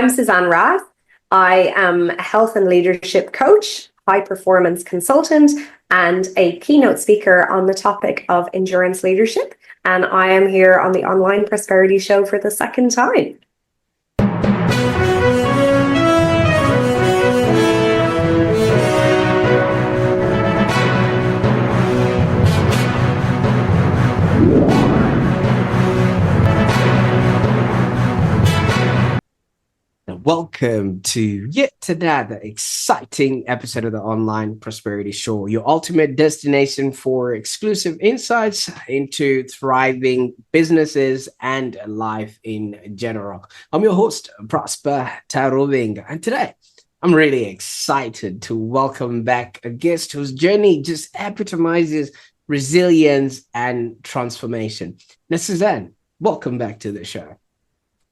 I'm Suzanne Rath. I am a health and leadership coach, high performance consultant, and a keynote speaker on the topic of endurance leadership. And I am here on the Online Prosperity Show for the second time. Welcome to yet another exciting episode of the Online Prosperity Show, your ultimate destination for exclusive insights into thriving businesses and life in general. I'm your host, Prosper Taruvinga, and today I'm really excited to welcome back a guest whose journey just epitomizes resilience and transformation. Now, Suzanne, welcome back to the show.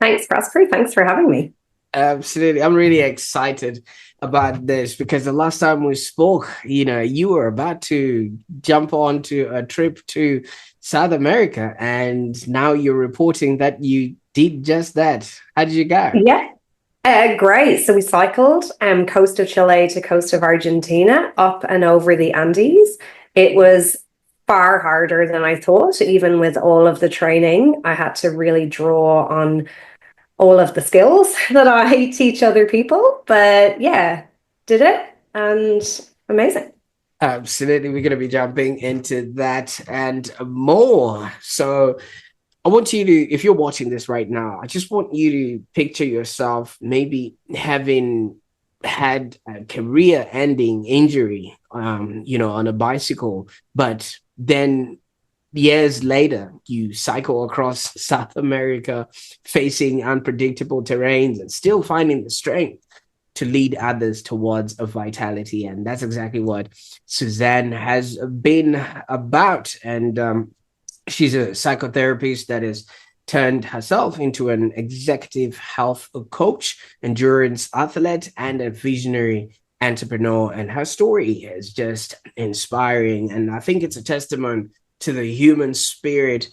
Thanks, Prosper. Thanks for having me. Absolutely. I'm really excited about this because the last time we spoke, you were about to jump onto a trip to South America, and now you're reporting that you did just that. How did you go? Yeah, great. So we cycled coast of Chile to coast of Argentina, up and over the Andes. It was far harder than I thought. Even with all of the training, I had to really draw on all of the skills that I teach other people. But yeah, did it, and amazing. Absolutely. We're going to be jumping into that and more. So I want you to, if you're watching this right now, I just want you to picture yourself maybe having had a career-ending injury, on a bicycle, but then years later, you cycle across South America, facing unpredictable terrains and still finding the strength to lead others towards a vitality. And that's exactly what Suzanne has been about. And she's a psychotherapist that has turned herself into an executive health coach, endurance athlete, and a visionary entrepreneur. And her story is just inspiring. And I think it's a testament to the human spirit,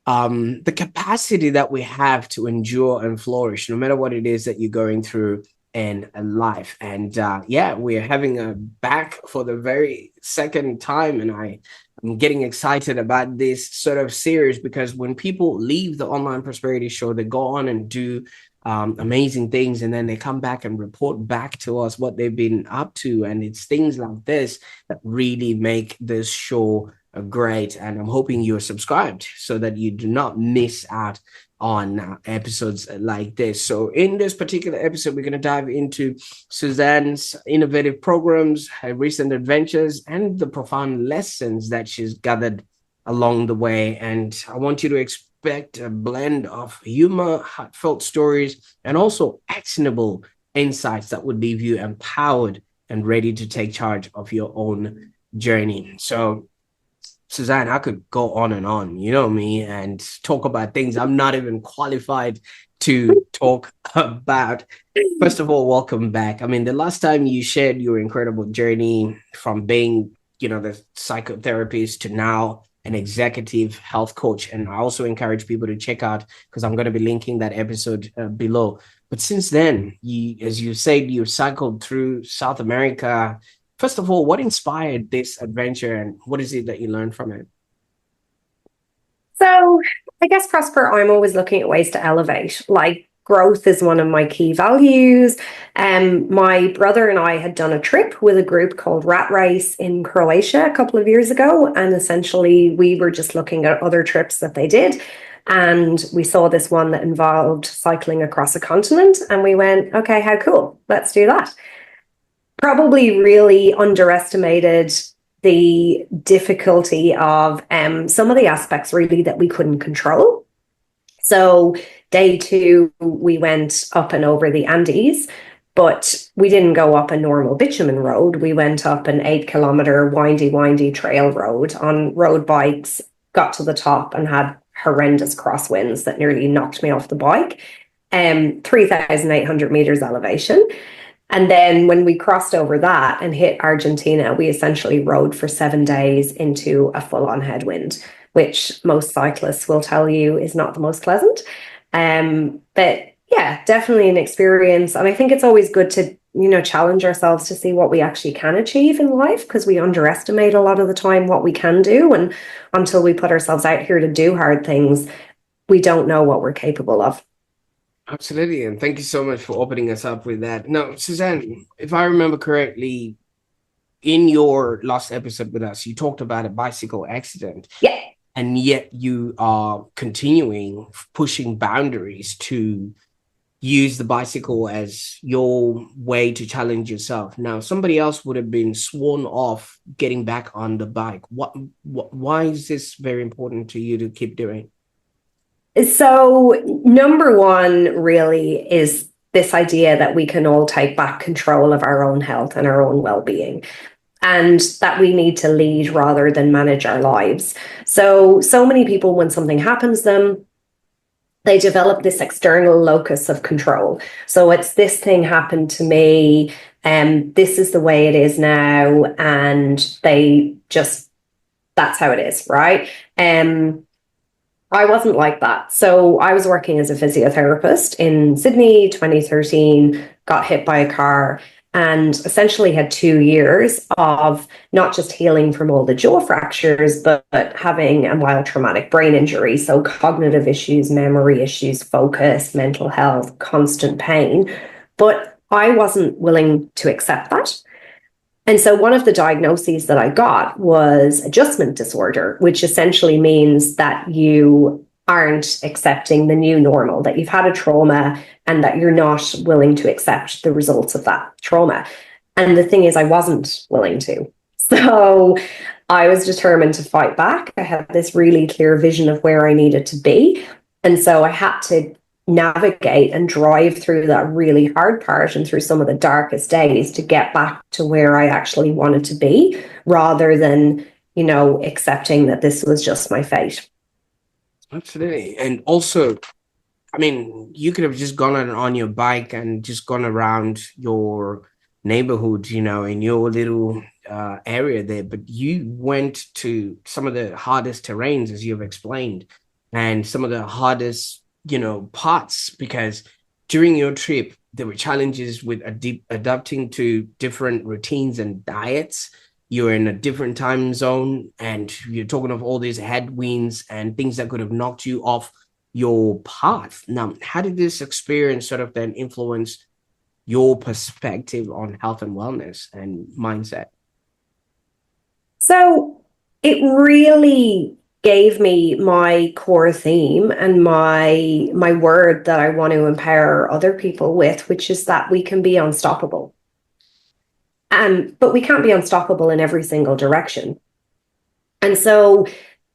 the capacity that we have to endure and flourish, no matter what it is that you're going through in life. And we're having a back for the very second time, and I'm getting excited about this sort of series because when people leave the Online Prosperity Show, they go on and do amazing things, and then they come back and report back to us what they've been up to. And it's things like this that really make this show great, and I'm hoping you're subscribed so that you do not miss out on episodes like this. So in this particular episode, we're going to dive into Suzanne's innovative programs, her recent adventures, and the profound lessons that she's gathered along the way. And I want you to expect a blend of humor, heartfelt stories, and also actionable insights that would leave you empowered and ready to take charge of your own journey. So Suzanne, I could go on and on, you know me, and talk about things I'm not even qualified to talk about. First of all, welcome back. I mean, the last time you shared your incredible journey from being, the psychotherapist to now an executive health coach. And I also encourage people to check out, because I'm going to be linking that episode below. But since then, as you said, you cycled through South America. First of all, what inspired this adventure, and what is it that you learned from it? So I guess, Prosper, I'm always looking at ways to elevate. Like, growth is one of my key values. My brother and I had done a trip with a group called Rat Race in Croatia a couple of years ago. And essentially, we were just looking at other trips that they did. And we saw this one that involved cycling across a continent. And we went, okay, how cool. Let's do that. Probably really underestimated the difficulty of some of the aspects really that we couldn't control. So day 2, we went up and over the Andes, but we didn't go up a normal bitumen road. We went up an 8-kilometer windy trail road on road bikes, got to the top and had horrendous crosswinds that nearly knocked me off the bike. 3,800 meters elevation. And then when we crossed over that and hit Argentina, we essentially rode for 7 days into a full-on headwind, which most cyclists will tell you is not the most pleasant. But Yeah, definitely an experience. And I think it's always good to, challenge ourselves to see what we actually can achieve in life, because we underestimate a lot of the time what we can do. And until we put ourselves out here to do hard things, we don't know what we're capable of. Absolutely. And thank you so much for opening us up with that. Now, Suzanne, if I remember correctly, in your last episode with us, you talked about a bicycle accident. Yeah. And yet you are continuing pushing boundaries to use the bicycle as your way to challenge yourself. Now, somebody else would have been sworn off getting back on the bike. Why is this very important to you to keep doing? So, number one really is this idea that we can all take back control of our own health and our own well-being, and that we need to lead rather than manage our lives. So many people, when something happens to them, they develop this external locus of control. So it's, this thing happened to me, and this is the way it is now, and they just, that's how it is, right? I wasn't like that. So I was working as a physiotherapist in Sydney, 2013, got hit by a car, and essentially had 2 years of not just healing from all the jaw fractures, but having a mild traumatic brain injury. So cognitive issues, memory issues, focus, mental health, constant pain. But I wasn't willing to accept that. And so one of the diagnoses that I got was adjustment disorder, which essentially means that you aren't accepting the new normal, that you've had a trauma and that you're not willing to accept the results of that trauma. And the thing is, I wasn't willing to. So I was determined to fight back. I had this really clear vision of where I needed to be. And so I had to navigate and drive through that really hard part and through some of the darkest days to get back to where I actually wanted to be, rather than, accepting that this was just my fate. Absolutely. And also, I mean, you could have just gone on your bike and just gone around your neighborhood, in your little area there, but you went to some of the hardest terrains, as you've explained, and some of the hardest parts, because during your trip there were challenges with adapting to different routines and diets. You're in a different time zone, and you're talking of all these headwinds and things that could have knocked you off your path. Now, how did this experience sort of then influence your perspective on health and wellness and mindset? So it really gave me my core theme and my word that I want to empower other people with, which is that we can be unstoppable. But we can't be unstoppable in every single direction. And so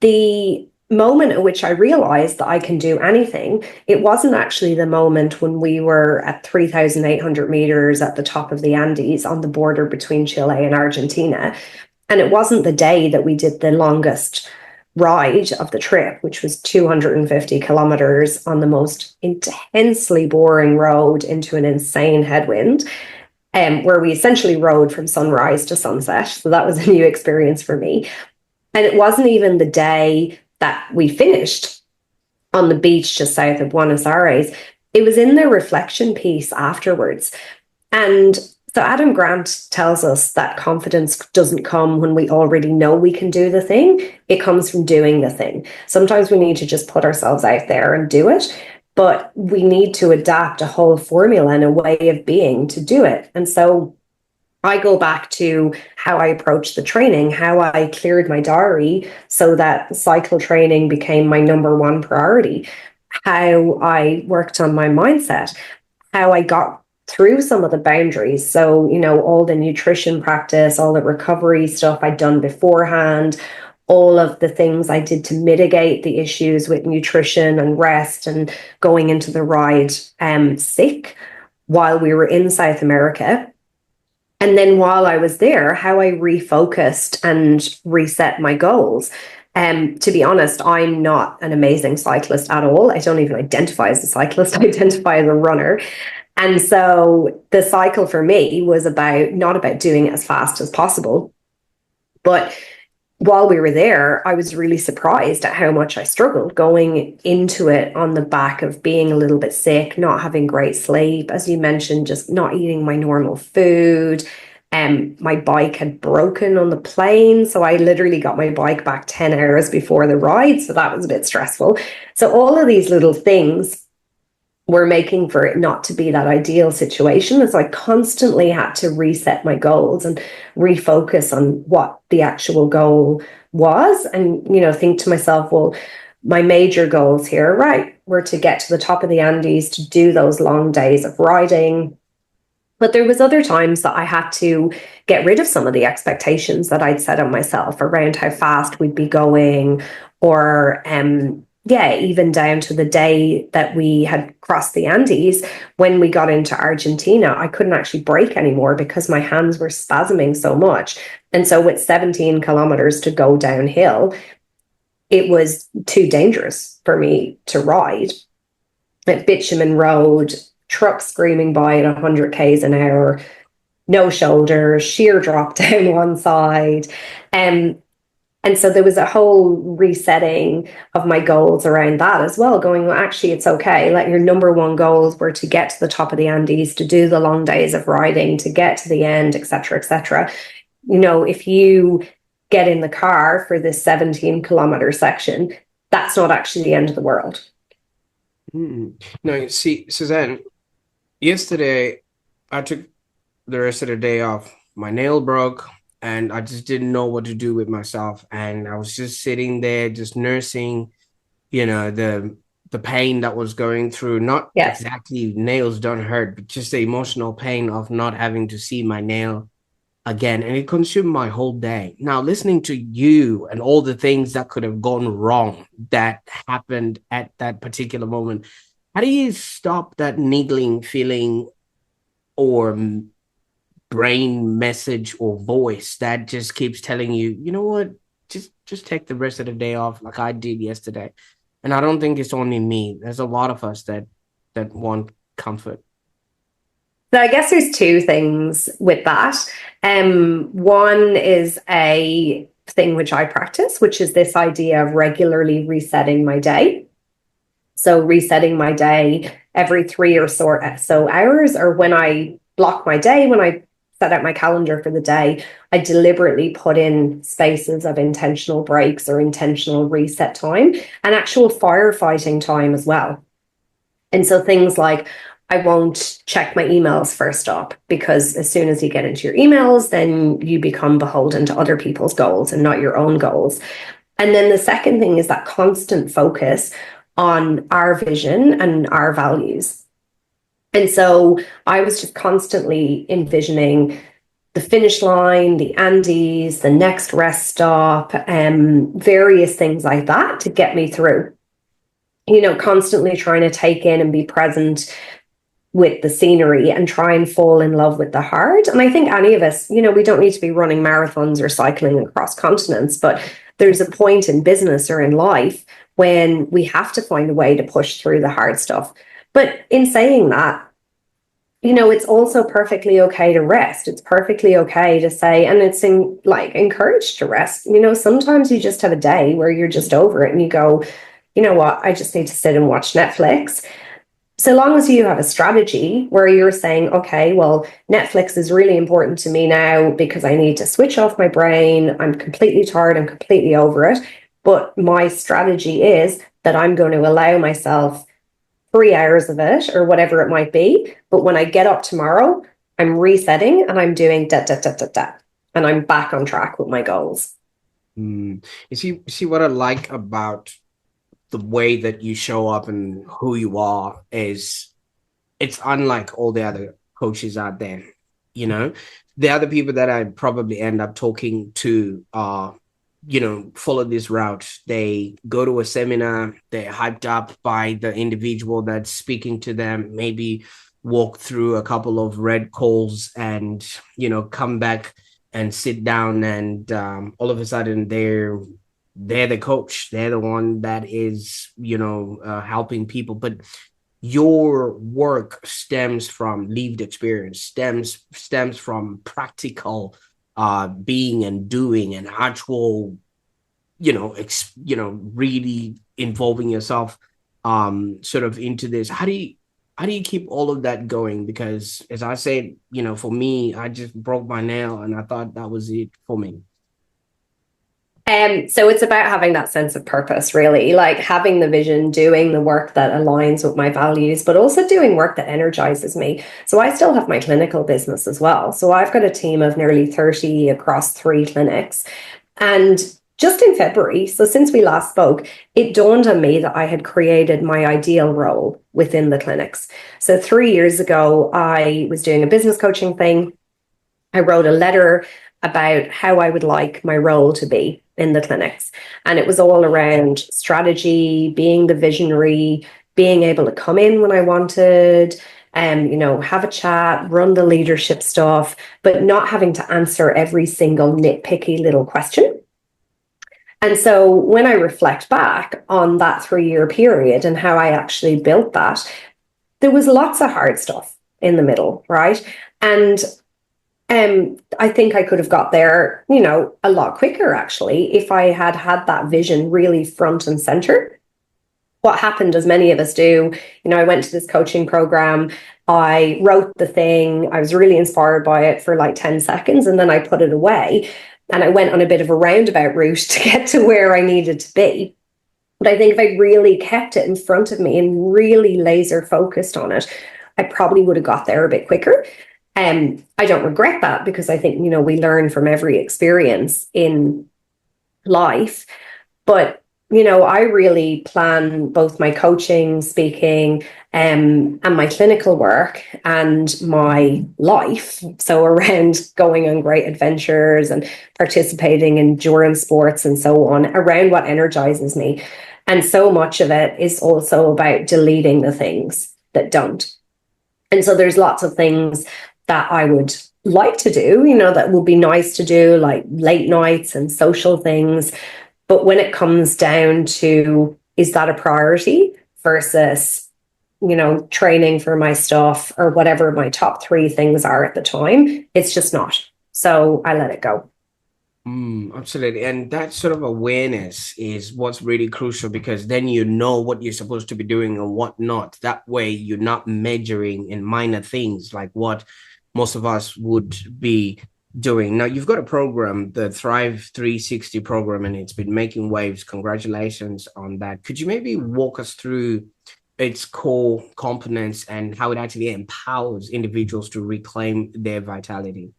the moment at which I realized that I can do anything, it wasn't actually the moment when we were at 3,800 meters at the top of the Andes on the border between Chile and Argentina. And it wasn't the day that we did the longest ride of the trip, which was 250 kilometers on the most intensely boring road into an insane headwind, where we essentially rode from sunrise to sunset. So that was a new experience for me. And it wasn't even the day that we finished on the beach just south of Buenos Aires. It was in the reflection piece afterwards. And so Adam Grant tells us that confidence doesn't come when we already know we can do the thing. It comes from doing the thing. Sometimes we need to just put ourselves out there and do it, but we need to adapt a whole formula and a way of being to do it. And so I go back to how I approached the training, how I cleared my diary so that cycle training became my number one priority, how I worked on my mindset, how I got through some of the boundaries. So, all the nutrition practice, all the recovery stuff I'd done beforehand, all of the things I did to mitigate the issues with nutrition and rest and going into the ride sick while we were in South America. And then while I was there, how I refocused and reset my goals. To be honest, I'm not an amazing cyclist at all. I don't even identify as a cyclist. I identify as a runner. And so the cycle for me was not about doing it as fast as possible, but while we were there, I was really surprised at how much I struggled going into it on the back of being a little bit sick, not having great sleep, as you mentioned, just not eating my normal food. My bike had broken on the plane, so I literally got my bike back 10 hours before the ride, so that was a bit stressful. So all of these little things were making for it not to be that ideal situation. And so I constantly had to reset my goals and refocus on what the actual goal was. And, think to myself, well, my major goals here, right, were to get to the top of the Andes, to do those long days of riding. But there was other times that I had to get rid of some of the expectations that I'd set on myself around how fast we'd be going, or yeah, even down to the day that we had crossed the Andes. When we got into Argentina, I couldn't actually brake anymore because my hands were spasming so much. And so with 17 kilometers to go downhill, it was too dangerous for me to ride. At bitumen road, trucks screaming by at 100 k's an hour, no shoulders, sheer drop down one side. And so there was a whole resetting of my goals around that as well, going, well, actually, it's okay. Like, your number one goals were to get to the top of the Andes, to do the long days of riding, to get to the end, et cetera, et cetera. If you get in the car for this 17-kilometer section, that's not actually the end of the world. No, see, Suzanne, yesterday I took the rest of the day off. My nail broke and I just didn't know what to do with myself. And I was just sitting there, just nursing, the pain that was going through. Not exactly nails don't hurt, but just the emotional pain of not having to see my nail again. And it consumed my whole day. Now, listening to you and all the things that could have gone wrong that happened at that particular moment, how do you stop that niggling feeling or brain message or voice that just keeps telling you, you know what, just take the rest of the day off like I did yesterday? And I don't think it's only me. There's a lot of us that want comfort. So I guess there's two things with that. One is a thing which I practice, which is this idea of regularly resetting my day. So resetting my day every 3 or so hours, or when I block my day, when I set out my calendar for the day, I deliberately put in spaces of intentional breaks or intentional reset time and actual firefighting time as well. And so things like, I won't check my emails first up, because as soon as you get into your emails, then you become beholden to other people's goals and not your own goals. And then the second thing is that constant focus on our vision and our values. And so I was just constantly envisioning the finish line, the Andes, the next rest stop, various things like that to get me through. Constantly trying to take in and be present with the scenery and try and fall in love with the heart. And I think any of us, we don't need to be running marathons or cycling across continents, but there's a point in business or in life when we have to find a way to push through the hard stuff. But in saying that, it's also perfectly okay to rest. It's perfectly okay to say, and it's encouraged to rest. Sometimes you just have a day where you're just over it and you go, you know what, I just need to sit and watch Netflix. So long as you have a strategy where you're saying, okay, well, Netflix is really important to me now because I need to switch off my brain. I'm completely tired. I'm completely over it. But my strategy is that I'm going to allow myself 3 hours of it or whatever it might be. But when I get up tomorrow, I'm resetting and I'm doing da, da, da, da, da. And I'm back on track with my goals. You see what I like about the way that you show up and who you are is it's unlike all the other coaches out there. The other people that I probably end up talking to are, follow this route. They go to a seminar, they're hyped up by the individual that's speaking to them, maybe walk through a couple of red calls and, come back and sit down and all of a sudden they're the coach. They're the one that is, helping people. But your work stems from lived experience, stems from practical being and doing and actual really involving yourself sort of into this? How do you keep all of that going? Because as I said, for me, I just broke my nail and I thought that was it for me. So it's about having that sense of purpose, really, like having the vision, doing the work that aligns with my values, but also doing work that energizes me. So I still have my clinical business as well. So I've got a team of nearly 30 across 3 clinics. And just in February, so since we last spoke, it dawned on me that I had created my ideal role within the clinics. So 3 years ago, I was doing a business coaching thing. I wrote a letter about how I would like my role to be in the clinics. And it was all around strategy, being the visionary, being able to come in when I wanted, have a chat, run the leadership stuff, but not having to answer every single nitpicky little question. And so when I reflect back on that 3-year period and how I actually built that, there was lots of hard stuff in the middle, right? And I think I could have got there, a lot quicker, actually, if I had had that vision really front and center. What happened, as many of us do, I went to this coaching program, I wrote the thing, I was really inspired by it for like 10 seconds, and then I put it away. And I went on a bit of a roundabout route to get to where I needed to be. But I think if I really kept it in front of me and really laser focused on it, I probably would have got there a bit quicker. I don't regret that, because I think, we learn from every experience in life. But, I really plan both my coaching, speaking, and my clinical work and my life. So around going on great adventures and participating in endurance sports and so on, around what energizes me. And so much of it is also about deleting the things that don't. And so there's lots of things that I would like to do, that would be nice to do, like late nights and social things. But when it comes down to, is that a priority versus, training for my stuff or whatever my top 3 things are at the time, it's just not. So I let it go. Absolutely. And that sort of awareness is what's really crucial, because then you know what you're supposed to be doing and what not. That way you're not measuring in minor things like what most of us would be doing. Now, you've got a program, the Thrive 360 program, and it's been making waves. Congratulations on that. Could you maybe walk us through its core components and how it actually empowers individuals to reclaim their vitality?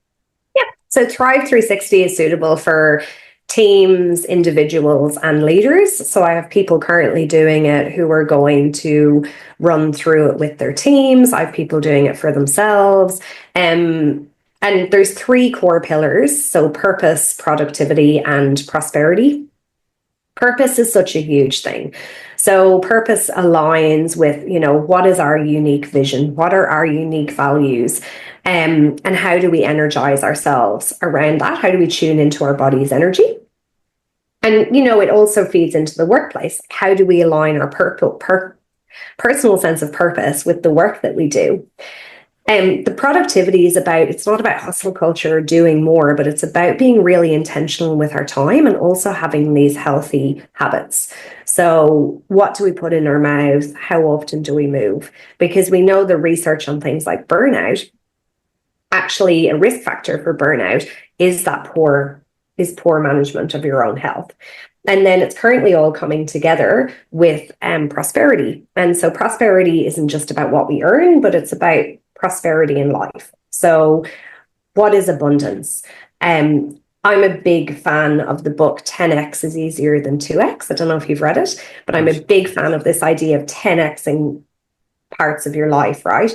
So Thrive 360 is suitable for teams, individuals, and leaders. So I have people currently doing it who are going to run through it with their teams. I have people doing it for themselves. And there's 3 core pillars. So purpose, productivity, and prosperity. Purpose is such a huge thing. So purpose aligns with, what is our unique vision? What are our unique values? And how do we energize ourselves around that? How do we tune into our body's energy? And, it also feeds into the workplace. How do we align our personal sense of purpose with the work that we do? The productivity is it's not about hustle culture or doing more, but it's about being really intentional with our time and also having these healthy habits. So what do we put in our mouths? How often do we move? Because we know the research on things like burnout, actually a risk factor for burnout is poor management of your own health. And then it's currently all coming together with prosperity. And so prosperity isn't just about what we earn, but it's about prosperity in life. So what is abundance? I'm a big fan of the book 10x is easier than 2x. I don't know if you've read it, but I'm a big fan of this idea of 10xing parts of your life, right?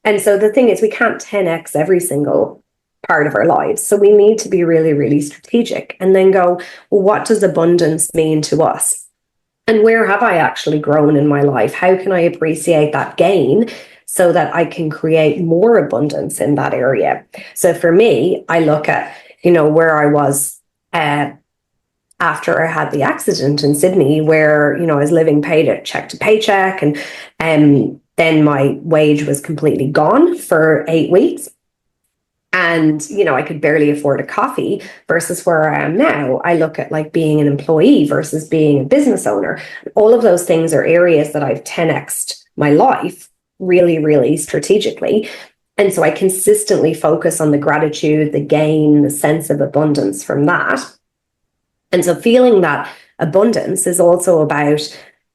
And so the thing is, we can't 10x every single part of our lives. So we need to be really, really strategic and then go, well, what does abundance mean to us? And where have I actually grown in my life? How can I appreciate that gain so that I can create more abundance in that area? So for me, I look at, where I was after I had the accident in Sydney, where, I was living check to paycheck, and then my wage was completely gone for 8 weeks. And, I could barely afford a coffee versus where I am now. I look at like being an employee versus being a business owner. All of those things are areas that I've 10x'd my life really, really strategically. And so I consistently focus on the gratitude, the gain, the sense of abundance from that. And so feeling that abundance is also about,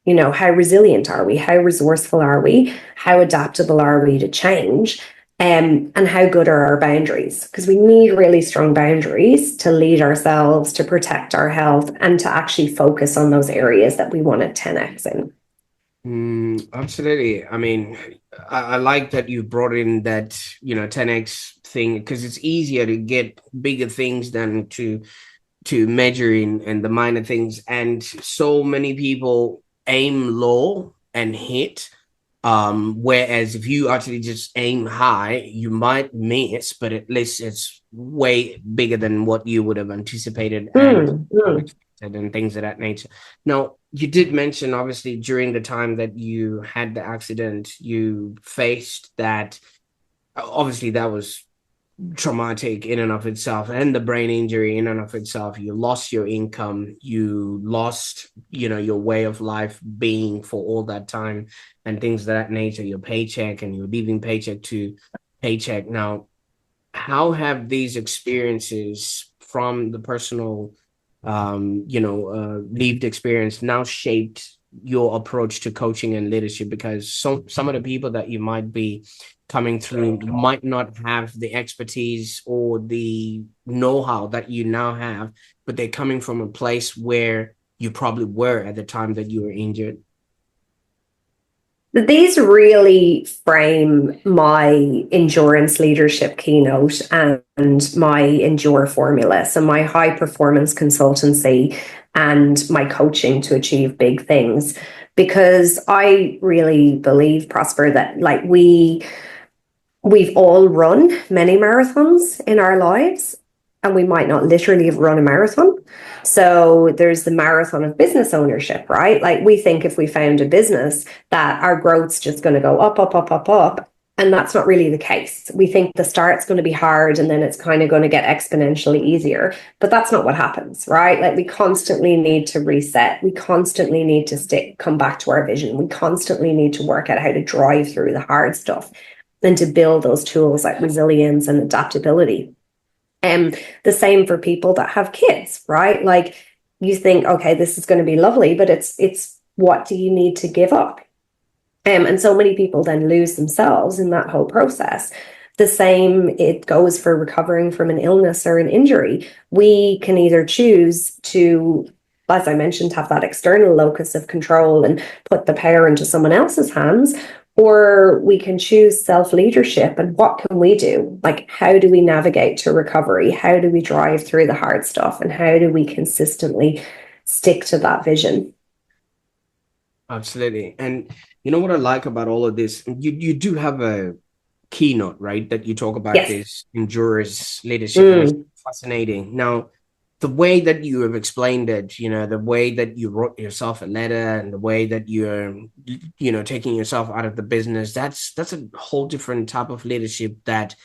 how resilient are we? How resourceful are we? How adaptable are we to change? And how good are our boundaries? Because we need really strong boundaries to lead ourselves, to protect our health, and to actually focus on those areas that we want to 10x in. Absolutely. I mean, I like that you brought in that, 10x thing, because it's easier to get bigger things than to measure in and the minor things. And so many people aim low and hit. Whereas if you actually just aim high, you might miss, but at least it's way bigger than what you would have anticipated and things of that nature. Now, you did mention, obviously, during the time that you had the accident, you faced that. Obviously, that was traumatic in and of itself, and the brain injury in and of itself. You lost your income, you lost your way of life being for all that time and things of that nature, your paycheck, and you're leaving paycheck to paycheck. Now, how have these experiences from the personal lived experience now shaped your approach to coaching and leadership? Because some of the people that you might be coming through might not have the expertise or the know-how that you now have, but they're coming from a place where you probably were at the time that you were injured. These really frame my endurance leadership keynote and my endure formula. So my high performance consultancy and my coaching to achieve big things, because I really believe, Prosper, that like we've all run many marathons in our lives, and we might not literally have run a marathon. So there's the marathon of business ownership, right? Like we think if we found a business that our growth's just going to go up, up, up, up, up. And that's not really the case. We think the start's going to be hard and then it's kind of going to get exponentially easier. But that's not what happens, right? Like we constantly need to reset. We constantly need to come back to our vision. We constantly need to work out how to drive through the hard stuff and to build those tools like resilience and adaptability. The same for people that have kids, right? Like you think, okay, this is going to be lovely, but it's what do you need to give up? And so many people then lose themselves in that whole process. The same, it goes for recovering from an illness or an injury. We can either choose to, as I mentioned, have that external locus of control and put the power into someone else's hands, or we can choose self-leadership. And what can we do? Like, how do we navigate to recovery? How do we drive through the hard stuff? And how do we consistently stick to that vision? Absolutely. And you know what I like about all of this? You do have a keynote, right? That you talk about this endurance leadership. And it's fascinating. Now, the way that you have explained it, the way that you wrote yourself a letter and the way that you're, taking yourself out of the business, that's a whole different type of leadership that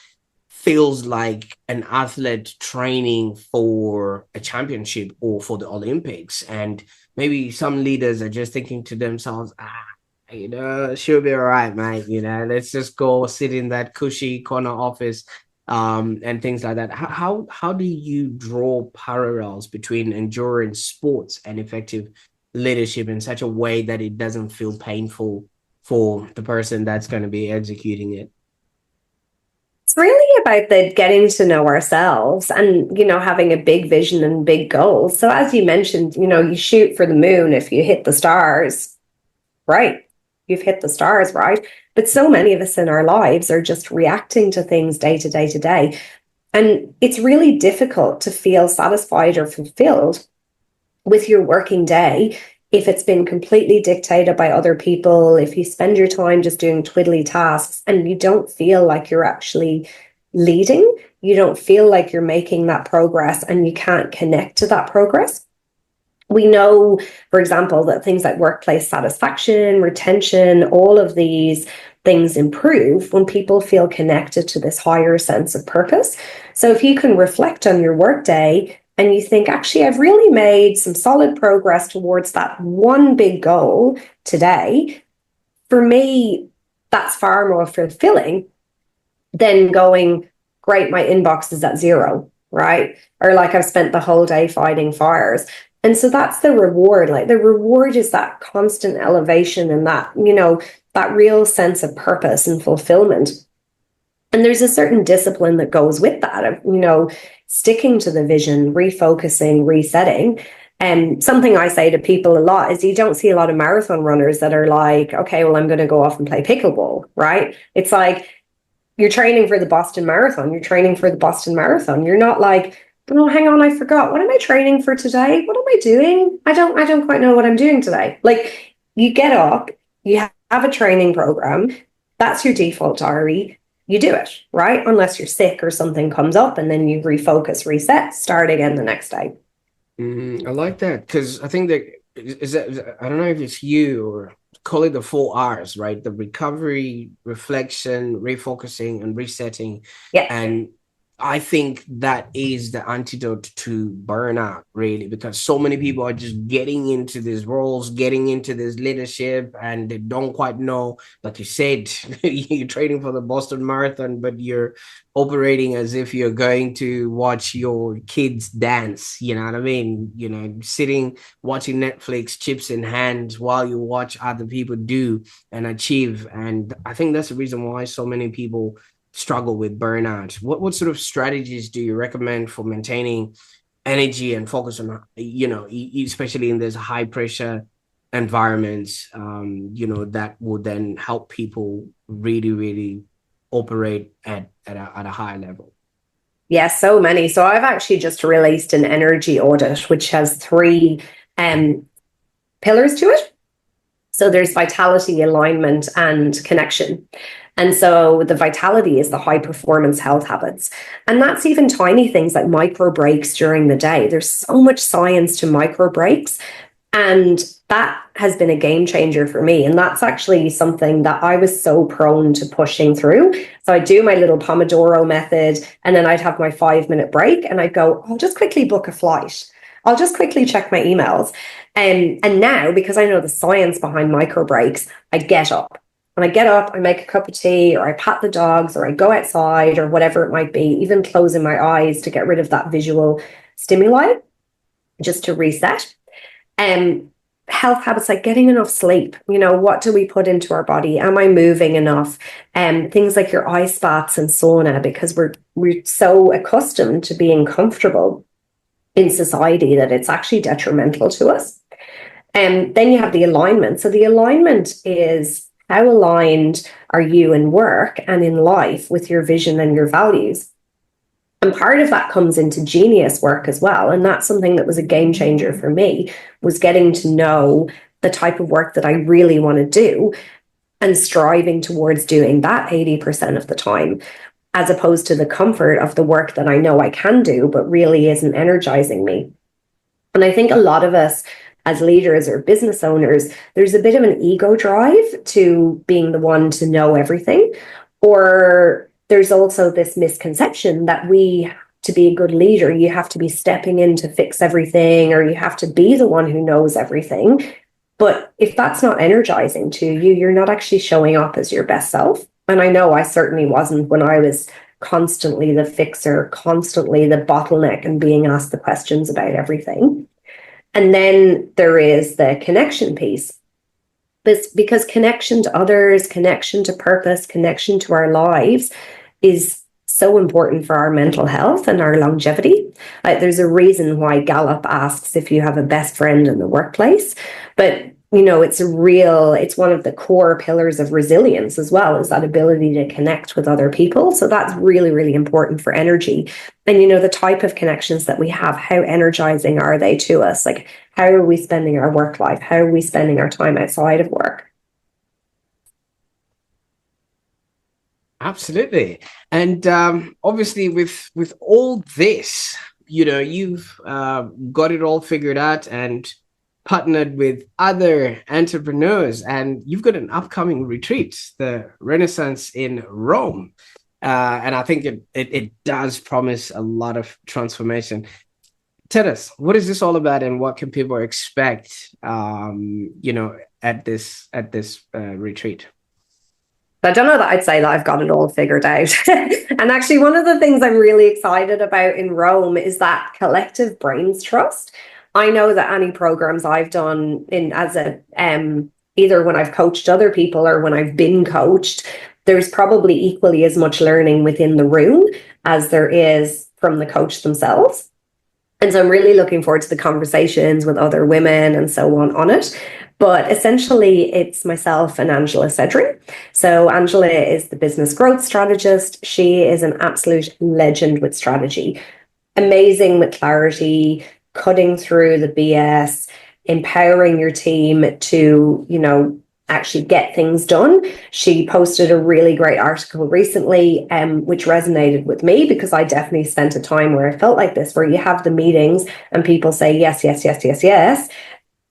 feels like an athlete training for a championship or for the Olympics. And maybe some leaders are just thinking to themselves, she'll be all right, mate. Let's just go sit in that cushy corner office and things like that. How do you draw parallels between endurance sports and effective leadership in such a way that it doesn't feel painful for the person that's going to be executing it? It's really about the getting to know ourselves and, having a big vision and big goals. So as you mentioned, you shoot for the moon. If you hit the stars, right, you've hit the stars, right? But so many of us in our lives are just reacting to things day to day to day. And it's really difficult to feel satisfied or fulfilled with your working day if it's been completely dictated by other people, if you spend your time just doing twiddly tasks and you don't feel like you're actually leading, you don't feel like you're making that progress and you can't connect to that progress. We know, for example, that things like workplace satisfaction, retention, all of these things improve when people feel connected to this higher sense of purpose. So if you can reflect on your workday and you think, actually, I've really made some solid progress towards that one big goal today, for me, that's far more fulfilling than going, great, my inbox is at zero, right? Or like I've spent the whole day fighting fires. And so that's the reward. Like the reward is that constant elevation and that, that real sense of purpose and fulfillment. And there's a certain discipline that goes with that, of, sticking to the vision, refocusing, resetting. And something I say to people a lot is you don't see a lot of marathon runners that are like, okay, well, I'm going to go off and play pickleball, right? It's like, you're training for the Boston Marathon. You're training for the Boston Marathon. You're not like, oh, hang on, I forgot. What am I training for today? What am I doing? I don't quite know what I'm doing today. Like, you get up, you have a training program. That's your default diary. You do it, right? Unless you're sick or something comes up, and then you refocus, reset, start again the next day. I like that, because I think that I don't know if it's you, or call it the 4 R's, right? The recovery, reflection, refocusing, and resetting. Yeah. And I think that is the antidote to burnout, really, because so many people are just getting into these roles, getting into this leadership, and they don't quite know. Like you said, you're training for the Boston Marathon, but you're operating as if you're going to watch your kids dance. You know what I mean? Sitting, watching Netflix, chips in hand, while you watch other people do and achieve. And I think that's the reason why so many people struggle with burnout. What sort of strategies do you recommend for maintaining energy and focus on, especially in this high pressure environments, that will then help people really, really operate at a high level? Yeah, so many. So I've actually just released an energy audit, which has 3 pillars to it. So there's vitality, alignment, and connection. And so the vitality is the high performance health habits. And that's even tiny things like micro breaks during the day. There's so much science to micro breaks. And that has been a game changer for me. And that's actually something that I was so prone to pushing through. So I do my little Pomodoro method, and then I'd have my 5-minute break, and I'd go, I'll just quickly book a flight. I'll just quickly check my emails. And now, because I know the science behind micro breaks, I get up. When I get up, I make a cup of tea, or I pat the dogs, or I go outside, or whatever it might be, even closing my eyes to get rid of that visual stimuli, just to reset. Health habits like getting enough sleep. What do we put into our body? Am I moving enough? Things like your ice baths and sauna, because we're so accustomed to being comfortable in society that it's actually detrimental to us. And then you have the alignment. So the alignment is, how aligned are you in work and in life with your vision and your values? And part of that comes into genius work as well. And that's something that was a game changer for me, was getting to know the type of work that I really want to do and striving towards doing that 80% of the time, as opposed to the comfort of the work that I know I can do, but really isn't energizing me. And I think a lot of us as leaders or business owners, there's a bit of an ego drive to being the one to know everything. Or there's also this misconception that to be a good leader, you have to be stepping in to fix everything, or you have to be the one who knows everything. But if that's not energizing to you, you're not actually showing up as your best self. And I know I certainly wasn't when I was constantly the fixer, constantly the bottleneck, and being asked the questions about everything. And then there is the connection piece. Because connection to others, connection to purpose, connection to our lives is so important for our mental health and our longevity. There's a reason why Gallup asks if you have a best friend in the workplace. But it's one of the core pillars of resilience as well, is that ability to connect with other people. So that's really, really important for energy. And, the type of connections that we have, how energizing are they to us? Like, how are we spending our work life? How are we spending our time outside of work? Absolutely. And obviously with all this, you've got it all figured out, and partnered with other entrepreneurs, and you've got an upcoming retreat, the Renaissancein Rome. And I think it does promise a lot of transformation. Tell us, what is this all about, and what can people expect, at this retreat? I don't know that I'd say that I've got it all figured out. And actually, one of the things I'm really excited about in Rome is that collective brains trust. I know that any programs I've done in as a either when I've coached other people or when I've been coached, there's probably equally as much learning within the room as there is from the coach themselves. And so I'm really looking forward to the conversations with other women and so on it. But essentially, it's myself and Angela Cedri. So Angela is the business growth strategist. She is an absolute legend with strategy, amazing with clarity, cutting through the BS, empowering your team to, actually get things done. She posted a really great article recently, which resonated with me because I definitely spent a time where I felt like this, where you have the meetings and people say, yes, yes, yes, yes, yes.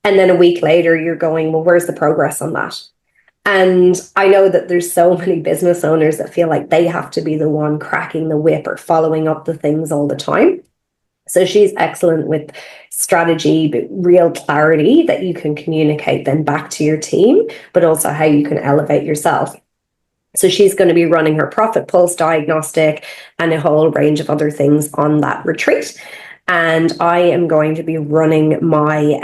And then a week later, you're going, well, where's the progress on that? And I know that there's so many business owners that feel like they have to be the one cracking the whip or following up the things all the time. So she's excellent with strategy, but real clarity that you can communicate then back to your team, but also how you can elevate yourself. So she's going to be running her profit pulse diagnostic and a whole range of other things on that retreat. And I am going to be running my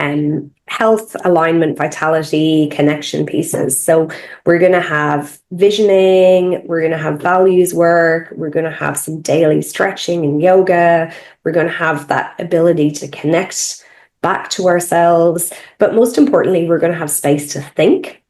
health, alignment, vitality, connection pieces. So we're going to have visioning, we're going to have values work, we're going to have some daily stretching and yoga, we're going to have that ability to connect back to ourselves. But most importantly, we're going to have space to think.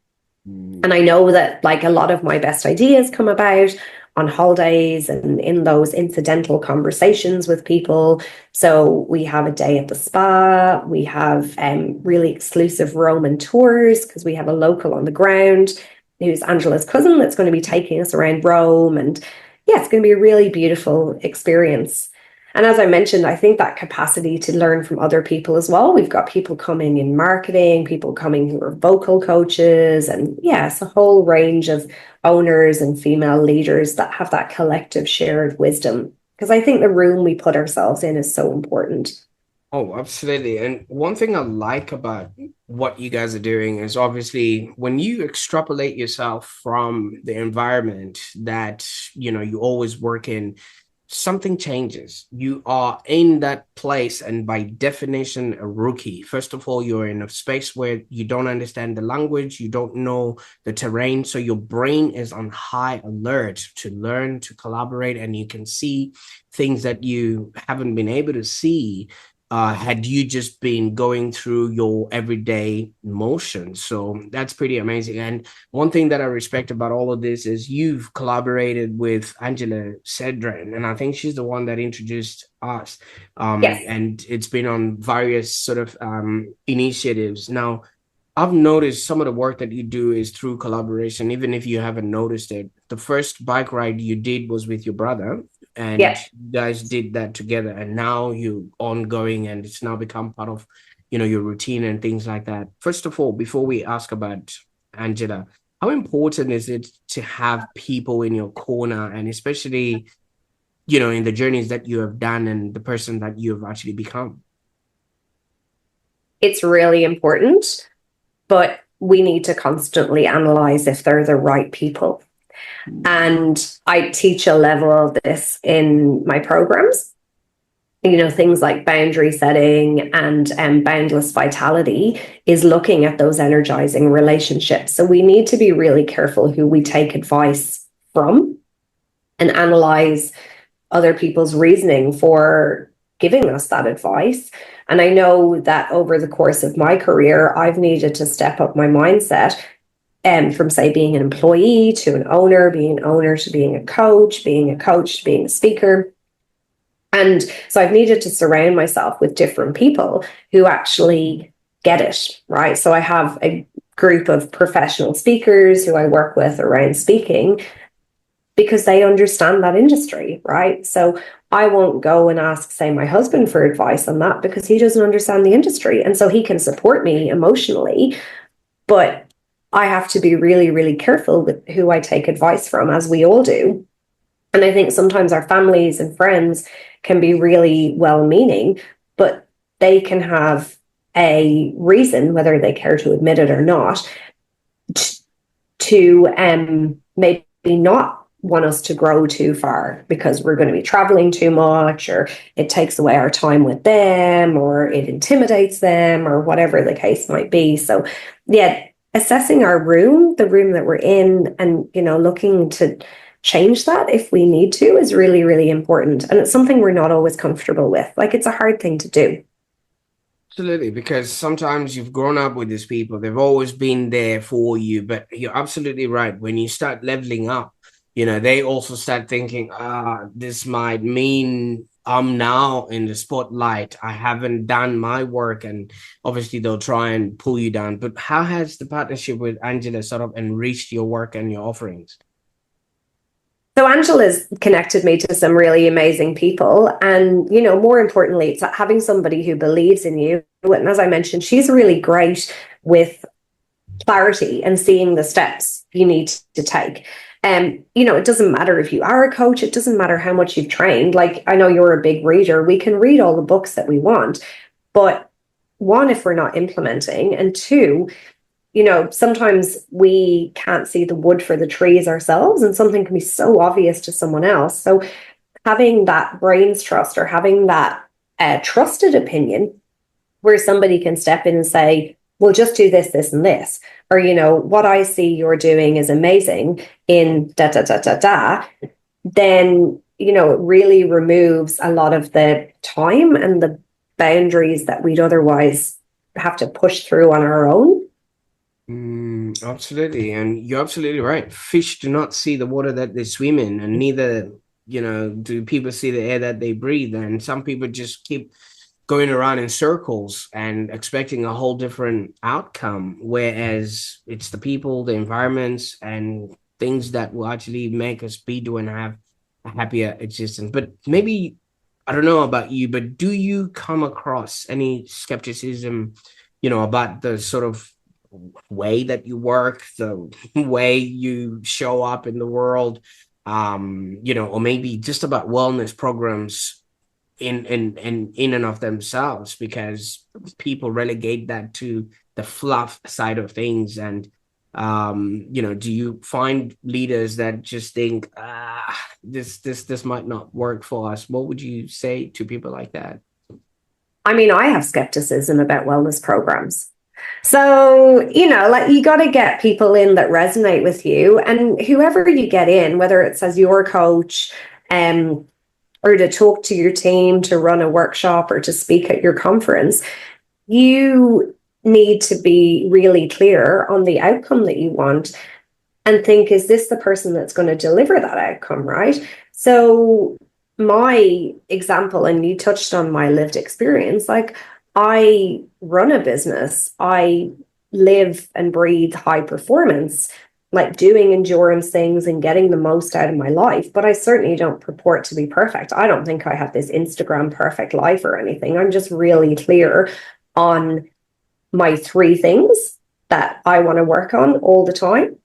And I know that like a lot of my best ideas come about on holidays and in those incidental conversations with people. So we have a day at the spa. We have really exclusive Roman tours because we have a local on the ground who's Angela's cousin that's going to be taking us around Rome. And yeah, it's going to be a really beautiful experience. And as I mentioned, I think that capacity to learn from other people as well. We've got people coming in marketing, people coming who are vocal coaches, and yes, a whole range of owners and female leaders that have that collective shared wisdom. Because I think the room we put ourselves in is so important. Oh, absolutely. And one thing I like about what you guys are doing is obviously when you extrapolate yourself from the environment that, you always work in, something changes. You are in that place, and by definition, a rookie. First of all, you're in a space where you don't understand the language, you don't know the terrain, so your brain is on high alert to learn, to collaborate, and you can see things that you haven't been able to see had you just been going through your everyday motions. So that's pretty amazing. And one thing that I respect about all of this is you've collaborated with Angela Cedri, and I think she's the one that introduced us. Yes. And it's been on various sort of initiatives. Now, I've noticed some of the work that you do is through collaboration, even if you haven't noticed it. The first bike ride you did was with your brother, and Yes. you guys did that together, and now you're ongoing, and it's now become part of, your routine and things like that. First of all, before we ask about Angela, how important is it to have people in your corner, and especially, in the journeys that you have done and the person that you have actually become? It's really important, but we need to constantly analyze if they're the right people. And I teach a level of this in my programs. Things like boundary setting and boundless vitality is looking at those energizing relationships. So we need to be really careful who we take advice from and analyze other people's reasoning for giving us that advice. And I know that over the course of my career, I've needed to step up my mindset from, say, being an employee to an owner, being an owner to being a coach to being a speaker. And so I've needed to surround myself with different people who actually get it, right? So I have a group of professional speakers who I work with around speaking. because they understand that industry, right? So I won't go and ask, say, my husband for advice on that because he doesn't understand the industry. And so he can support me emotionally, but I have to be really, really careful with who I take advice from, as we all do. And I think sometimes our families and friends can be really well-meaning, but they can have a reason, whether they care to admit it or not, to maybe not want us to grow too far because we're going to be traveling too much, or it takes away our time with them, or it intimidates them, or whatever the case might be. So yeah, assessing our room, the room that we're in, and looking to change that if we need to is really, really important. And it's something we're not always comfortable with. Like, it's a hard thing to do. Absolutely, because sometimes you've grown up with these people, they've always been there for you, but you're absolutely right. When you start leveling up, they also start thinking, this might mean I'm now in the spotlight. I haven't done my work, and obviously they'll try and pull you down. But how has the partnership with Angela sort of enriched your work and your offerings? So Angela's connected me to some really amazing people. And, more importantly, it's having somebody who believes in you. And as I mentioned, she's really great with clarity and seeing the steps you need to take. It doesn't matter if you are a coach, it doesn't matter how much you've trained. Like, I know you're a big reader. We can read all the books that we want, but one, if we're not implementing, and two, sometimes we can't see the wood for the trees ourselves, and something can be so obvious to someone else. So having that brain's trust, or having that trusted opinion where somebody can step in and say, well, just do this, this, and this. Or, what I see you're doing is amazing in da, da, da, da, da. Then, it really removes a lot of the time and the boundaries that we'd otherwise have to push through on our own. Absolutely. And you're absolutely right. Fish do not see the water that they swim in, and neither, do people see the air that they breathe. And some people just keep going around in circles and expecting a whole different outcome, whereas it's the people, the environments, and things that will actually make us be, do, and have a happier existence. But maybe, I don't know about you, but do you come across any skepticism, about the sort of way that you work, the way you show up in the world, or maybe just about wellness programs in and of themselves, because people relegate that to the fluff side of things? And do you find leaders that just think this might not work for us? What would you say to people like that? I mean, I have skepticism about wellness programs. So, like, you got to get people in that resonate with you, and whoever you get in, whether it's as your coach, or to talk to your team, to run a workshop, or to speak at your conference, you need to be really clear on the outcome that you want and think, is this the person that's going to deliver that outcome, right? So my example, and you touched on my lived experience, like, I run a business. I live and breathe high performance, like doing endurance things and getting the most out of my life. But I certainly don't purport to be perfect. I don't think I have this Instagram perfect life or anything. I'm just really clear on my 3 things that I want to work on all the time.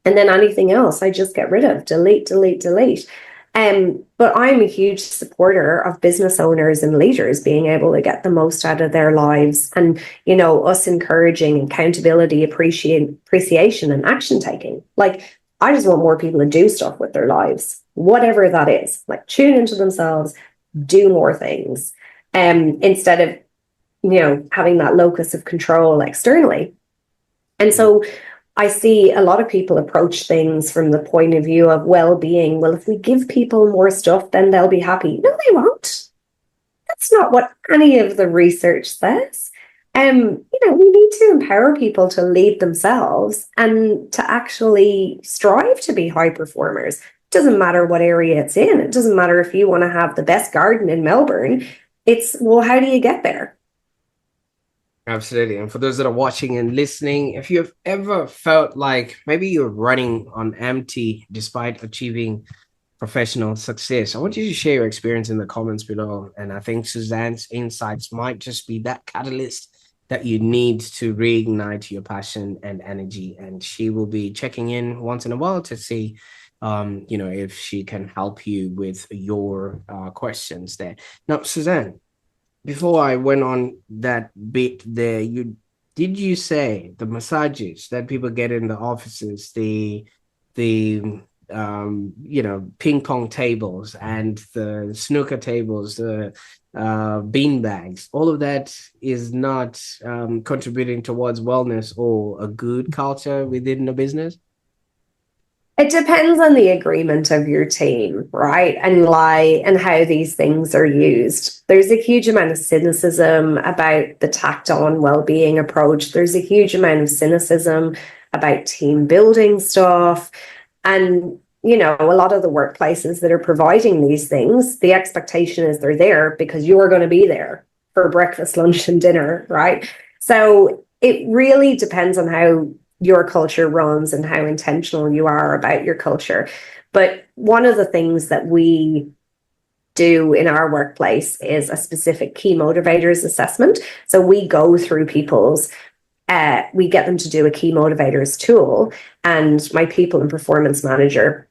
And then anything else, I just get rid of, delete, delete, delete. But I'm a huge supporter of business owners and leaders being able to get the most out of their lives, and, us encouraging accountability, appreciation, and action taking. Like, I just want more people to do stuff with their lives, whatever that is, like tune into themselves, do more things, instead of, having that locus of control externally. And so I see a lot of people approach things from the point of view of well-being. Well, if we give people more stuff, then they'll be happy. No, they won't. That's not what any of the research says. We need to empower people to lead themselves and to actually strive to be high performers. It doesn't matter what area it's in. It doesn't matter if you want to have the best garden in Melbourne. It's, well, how do you get there? Absolutely. And for those that are watching and listening, if you've ever felt like maybe you're running on empty despite achieving professional success, I want you to share your experience in the comments below. And I think Suzanne's insights might just be that catalyst that you need to reignite your passion and energy. And she will be checking in once in a while to see, if she can help you with your questions there. Now, Suzanne, before I went on that bit there, you say the massages that people get in the offices, the ping pong tables and the snooker tables, the bean bags, all of that is not contributing towards wellness or a good culture within the business? It depends on the agreement of your team, right? And how these things are used. There's a huge amount of cynicism about the tacked on well-being approach. There's a huge amount of cynicism about team building stuff. And, a lot of the workplaces that are providing these things, the expectation is they're there because you're going to be there for breakfast, lunch, and dinner, right? So it really depends on how your culture runs and how intentional you are about your culture. But one of the things that we do in our workplace is a specific key motivators assessment. So we go through we get them to do a key motivators tool, and my people and performance manager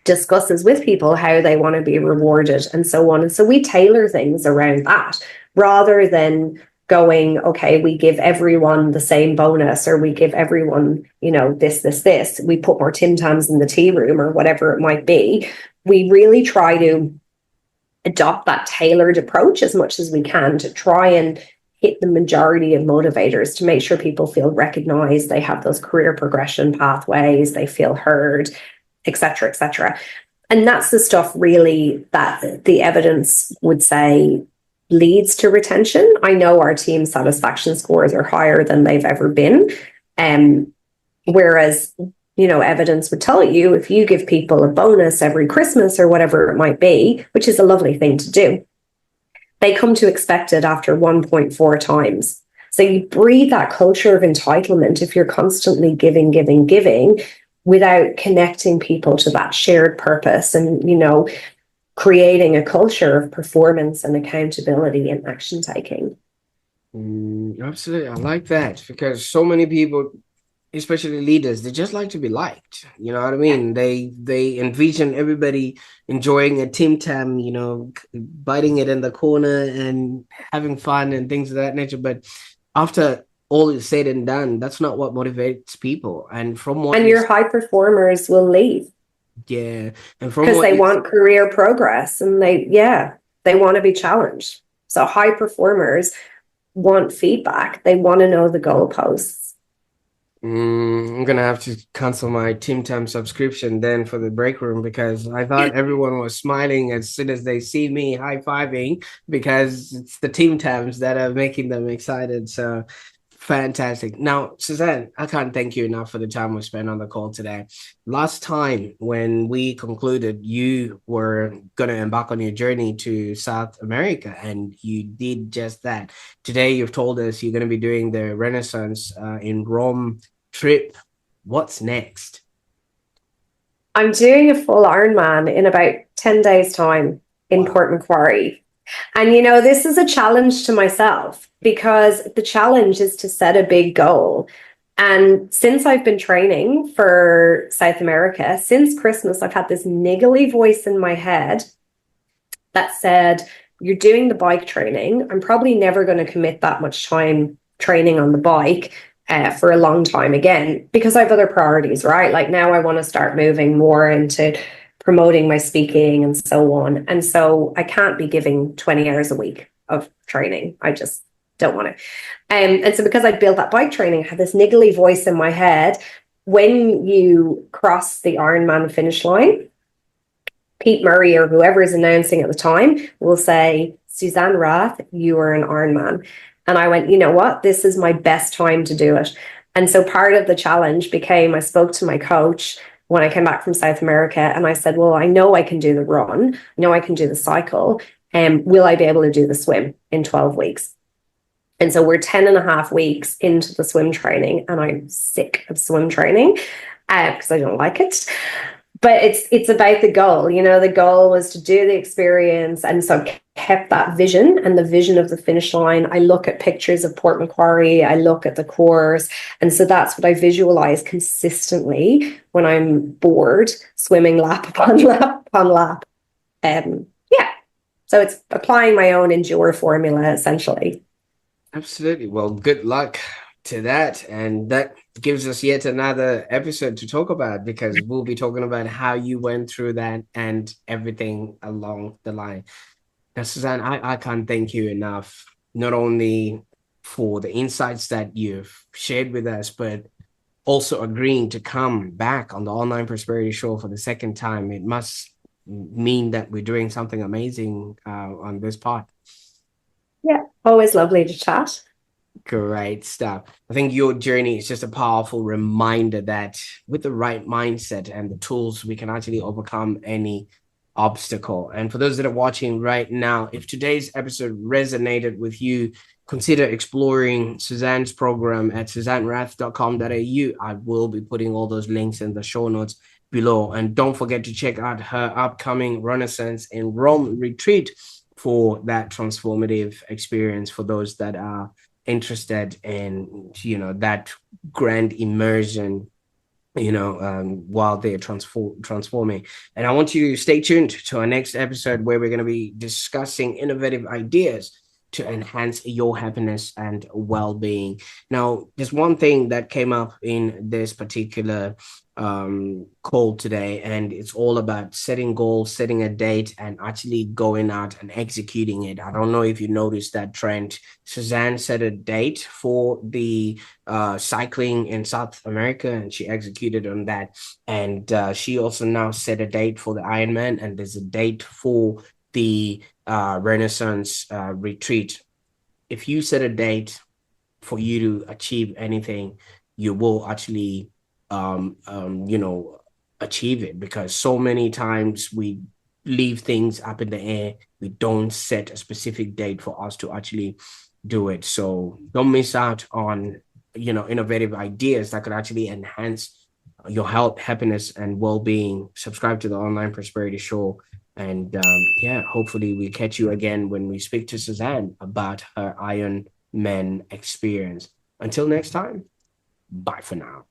discusses with people how they want to be rewarded and so on. And so we tailor things around that rather than going, okay, we give everyone the same bonus, or we give everyone, this. We put more Tim Tams in the tea room or whatever it might be. We really try to adopt that tailored approach as much as we can to try and hit the majority of motivators to make sure people feel recognized, they have those career progression pathways, they feel heard, et cetera, et cetera. And that's the stuff really that the evidence would say leads to retention. I know our team satisfaction scores are higher than they've ever been. Whereas, evidence would tell you if you give people a bonus every Christmas or whatever it might be, which is a lovely thing to do, they come to expect it after 1.4 times. So you breed that culture of entitlement if you're constantly giving, without connecting people to that shared purpose and, creating a culture of performance and accountability and action taking. Absolutely. I like that because so many people, especially leaders, they just like to be liked. You know what I mean? They envision everybody enjoying a Tim Tam, biting it in the corner and having fun and things of that nature. But after all is said and done, that's not what motivates people. And your high performers will leave. Yeah. And because they want career progress and they want to be challenged. So high performers want feedback. They want to know the goalposts. I'm gonna have to cancel my Tim Tam subscription then for the break room, because I thought everyone was smiling as soon as they see me high-fiving, because it's the Tim Tams that are making them excited. So fantastic. Now, Suzanne, I can't thank you enough for the time we spent on the call today. Last time when we concluded, you were going to embark on your journey to South America, and you did just that. Today, you've told us you're going to be doing the Renaissancein Rome trip. What's next? I'm doing a full Ironman in about 10 days' time in Port Macquarie. And, this is a challenge to myself, because the challenge is to set a big goal. And since I've been training for South America, since Christmas, I've had this niggly voice in my head that said, you're doing the bike training. I'm probably never going to commit that much time training on the bike for a long time again, because I have other priorities, right? Like now I want to start moving more into promoting my speaking and so on. And so I can't be giving 20 hours a week of training. I just don't want to. And so because I built that bike training, I had this niggly voice in my head. When you cross the Ironman finish line, Pete Murray or whoever is announcing at the time will say, Suzanne Rath, you are an Ironman. And I went, you know what? This is my best time to do it. And so part of the challenge became, I spoke to my coach when I came back from South America, and I said, well, I know I can do the run. I know I can do the cycle. And will I be able to do the swim in 12 weeks? And so we're 10 and a half weeks into the swim training, and I'm sick of swim training because I don't like it. But it's about the goal. You know, the goal was to do the experience, and so I kept that vision and the vision of the finish line. I look at pictures of Port Macquarie, I look at the course, and so that's what I visualize consistently when I'm bored, swimming lap upon lap upon lap. Yeah, so it's applying my own Endure formula essentially. Absolutely. Well, good luck to that. And that gives us yet another episode to talk about, because we'll be talking about how you went through that and everything along the line. Now, Suzanne, I can't thank you enough, not only for the insights that you've shared with us, but also agreeing to come back on the Online Prosperity Show for the second time. It must mean that we're doing something amazing on this part. Yeah, always lovely to chat. Great stuff. I think your journey is just a powerful reminder that with the right mindset and the tools, we can actually overcome any obstacle. And for those that are watching right now, if today's episode resonated with you, consider exploring Suzanne's program at suzannerath.com.au. I will be putting all those links in the show notes below. And don't forget to check out her upcoming Renaissancein Rome retreat for that transformative experience for those that are interested in, you know, that grand immersion, you know, while they're transforming. And I want you to stay tuned to our next episode, where we're going to be discussing innovative ideas to enhance your happiness and well-being. Now, there's one thing that came up in this particular call today, and it's all about setting goals, setting a date, and actually going out and executing it. I don't know if you noticed that trend. Suzanne set a date for the cycling in South America, and she executed on that. And she also now set a date for the Ironman, and there's a date for the Renaissance retreat. If you set a date for you to achieve anything, you will actually you know, achieve it, because so many times we leave things up in the air. We don't set a specific date for us to actually do it. So don't miss out on, you know, innovative ideas that could actually enhance your health, happiness, and well-being. Subscribe to the Online Prosperity Show. And yeah, hopefully we catch you again when we speak to Suzanne about her Ironman experience. Until next time, bye for now.